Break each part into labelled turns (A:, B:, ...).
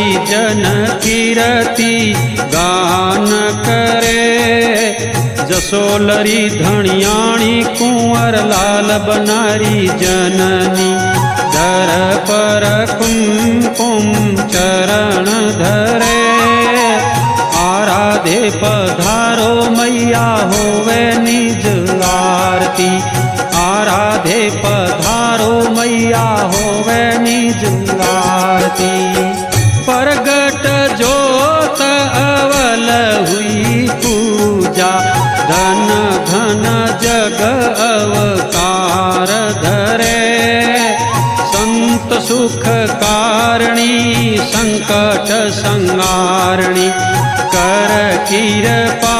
A: कवि जन कीरति गान करे। जसोलरी धनियाणी कुंवर लाल बनारी जननी दर पर कुमकुम चरण धरे। आराधे पधारो मैया होवे निज आरती। आराधे पधारो मैया होवे निज आरती। परगट जोत अवल हुई पूजा धन घन जग अवतार धरे। संत सुख कारणी संकट संगारणी कर कृपा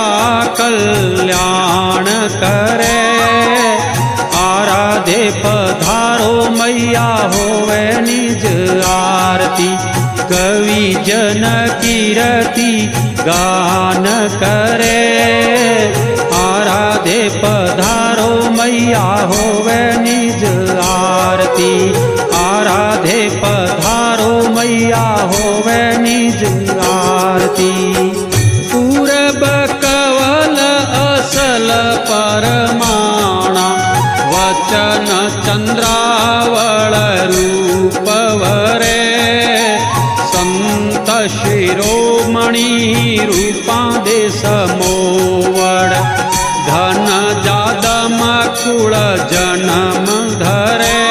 A: कल्याण करे। आराधे पधारो मैया होवे निज आरती। कवि जन कीरति गान करे। आराधे पधारो मैया होवे निज आरती। आराधे पधारो मैया होवे निज आरती। पूरब कवल असल परमाणा वचन चंद्रावल रूप वरे। संत शिरोमणि रूपा देश मोवड़ धन जादम कुल जन्म धरे।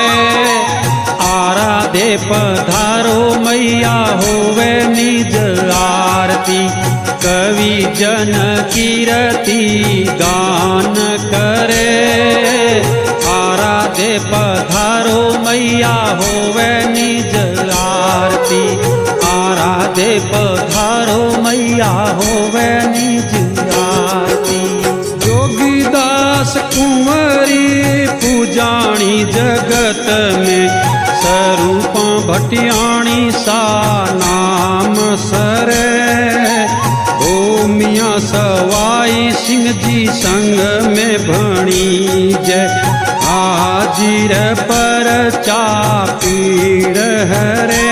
A: आराधे पधारो मैया होवे निज आरती। कवि जन कीरति गान करे। आराधे पधारो मैया होवे निज आरती। आराधे पधारो मैया होवे निज आरती। जोगीदास कुंवरी पूजाणी जगत में स्वरूपा भटियाणी सा नाम सरे। मियाँ सवाई सिंह जी संग में भणी जय। हाजिर पर चापीड़ हरे।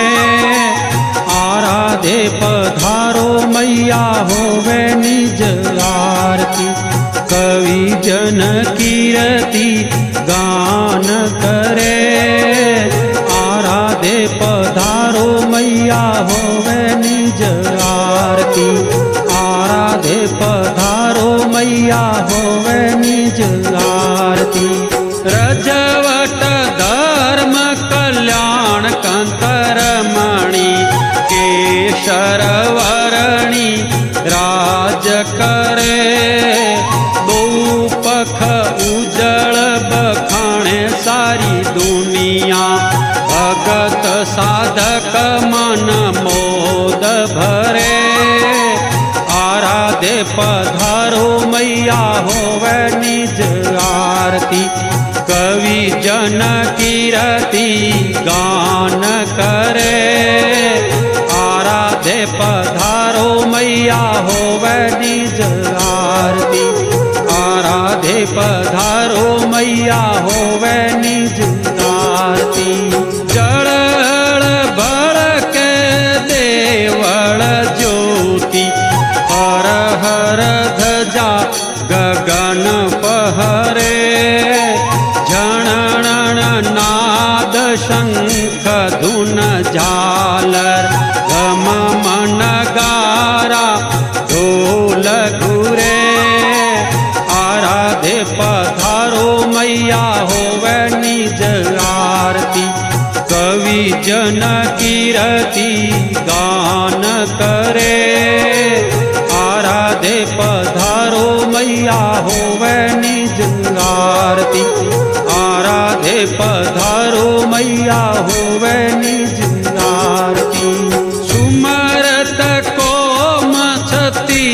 A: आराधे पधारो मैया होवे निज आरती। कवि जन कीरति गान करे। आराधे पधारो मैया होवे निज आरती। आराधे पधारो मैया होवे निज आरती। रजवट धर्म कल्याण कंतरमणि केशर वरणी राज करे। बहुपख उजळ बखाणे सारी दुनिया। भगत साधक मन मोद भरे। आराधे पधारो मैया होवे निज आरती। कवि जन कीरति गान करे। आराधे पधारो मैया होवे निज आरती। आराधे पधारो मैया होवे निज आरती। जड़ बड़ के देवल ज्योति हर हर ध्वजा गगन पहरे। झणण नाद शंख धुन झालर घम नगारा ढोल घुरे। आराधे पधारो मैया होवे निज आरती। कवि जन कीरति गान करे। आराधे पधारो मैया होवे निज आरती। आराधे पधारो मैया होवे निज आरती। सुमरत को मछती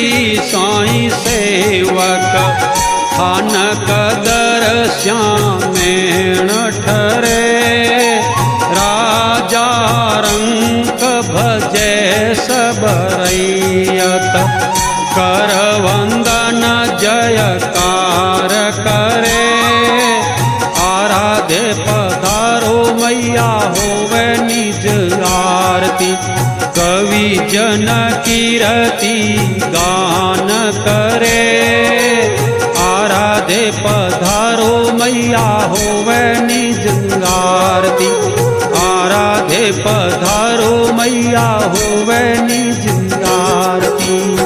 A: साई सेवक थान कदर श्यामेण ठरे। राजा रंक भजे सब रैयत कर वंदन जयकार करे। आराधे पधारो मैया होवे निज आरती। कवि जन कीरति गान करे। आराधे पधारो मैया होवे निज आरती। आराधे पधारो मैया होवे निज आरती।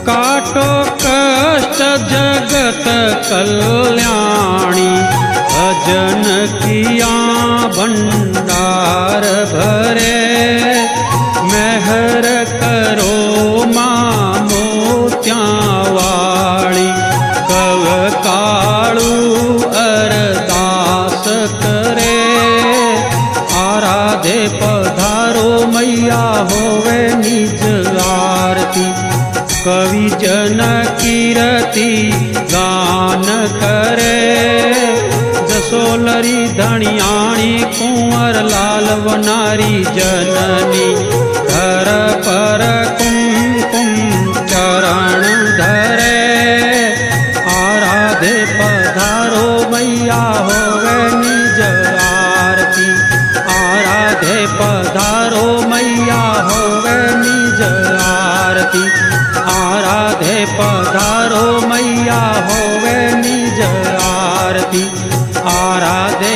A: काटो कष्ट जगत कल्याणी। भजन किया भंडार भरे। मेहर करो मां मोत्या वाली। कव काळू अरदास करे। आराधे पधारो मैया होवे निज आरती। कवि जन कीरति गान करे। जसोलरी धनियाणी कुंवर लाल वनारी जननी। धर पर कुमकुम चरण धरे। आराधे पधारो मैया होवे निज आरती। आराधे पधारो मैया होवे निज आरती। आराधे पधारो मैया होवे निज आरती। आराधे